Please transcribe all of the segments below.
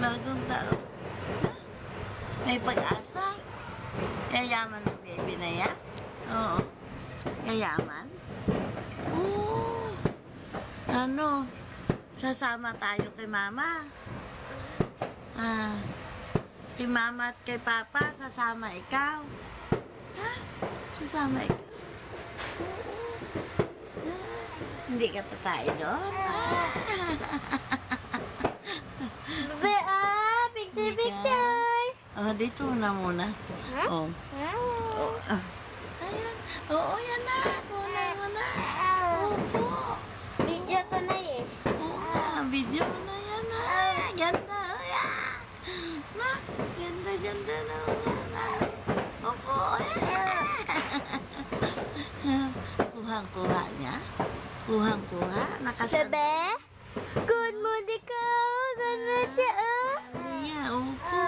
Bagong taon. May pag-asa. Yayaman ng baby na yan. Oo. Yayaman. Oo. Ano? Sasama tayo kay mama. Kay mama at kay papa, sasama ikaw. Ha? Sasama ikaw. Hindi ka tatay doon? Bebe, picture. Dito na muna. Oh. Ayan. Oo, yan na. Kunay mo na. Opo. Video ko na eh. Oo nga, video mo na yan na. Ganda. Na, ganda na. Opo. Kuhang-kuha niya. Kuhang-kuha. Bebe, good mood ikaw. Gano'n siya, Niya, opo.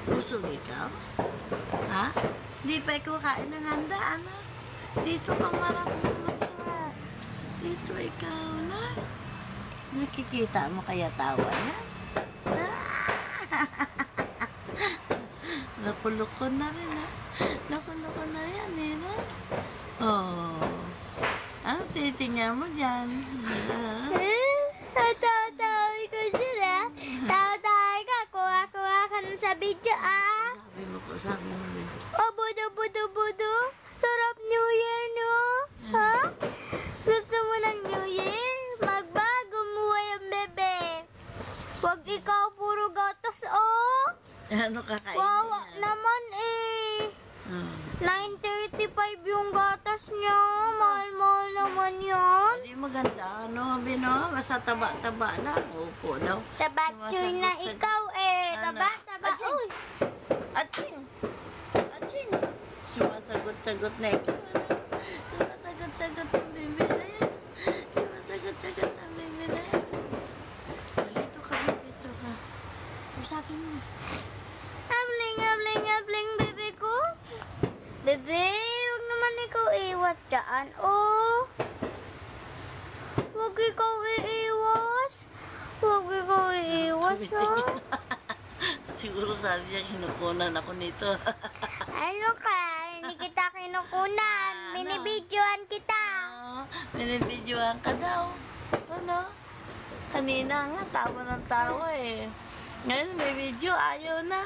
Busog ikaw? Ha? Di pa ikaw kain ng handa, ano? Dito ka marap naman. Dito ikaw na. Nakikita mo kaya tawa yan? Loko-loko na rin, ha? Loko-loko na yan, eh, ha? Oh. Ano titingnan mo dyan? Tawa-tawa ko sila. Tawa-tawa ka. Kuha-kuha ka na sa video, Sabi mo rin. Oh, budo. Sarap New Year, no? Ha? Gusto mo ng New Year? Magbago mo yung bebe. Wag ikaw puro gatas, oh. Ano kakain Wawa niya? naman, eh. 9.35 yung gatas niya. Mahal-mahal naman yan. Hindi maganda, ano, Bino? Basta taba-taba na. Opo daw. Tabatsoy na ikaw, eh. Ano? Taba. Aching! Uy. Aching! Sumasagot-sagot na ikaw. Sumasagot-sagot ang bebe na yan. Sumasagot-sagot ang bebe na yan. Dito ka. Usapin mo. Abling, bebe ko. Bebe, huwag naman ikaw iwas dyan, oh. Huwag ikaw iiwas. Ha? Siguro sabi niya, kinukunan ako nito. Ano ka? Hindi kita kinukunan. Binibidyoan kita. Binibidyoan ka daw. Ano? Kanina nga, tawa ng tawa eh. Ngayon may video, ayaw na.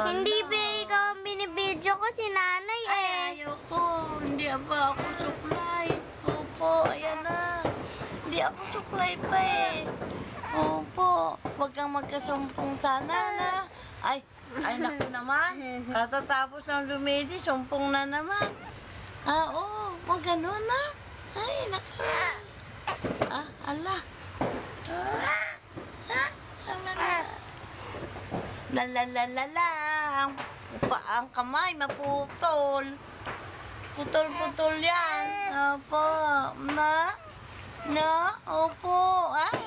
Hindi ba ikaw ang binibidyo ko, si nanay eh. Ay, ayoko. Hindi ba ako suklay? Opo, ayan na. Hindi ako suklay pa eh. Opo. Huwag kang magkasumpong sana na. Ay, naku naman. Katatapos ng lumidi, sumpong na naman. Oo. Huwag ganun na. Ay, naku. Ala. Lalalala. Ang kamay, maputol. Putol-putol yan. Opo. Opo. Ay.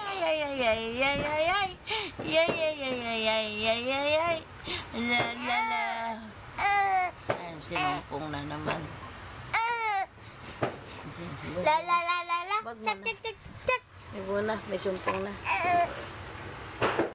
Lalala. Ay, sinumpong na naman. La. Wag mo na. Cak. May sumpong na.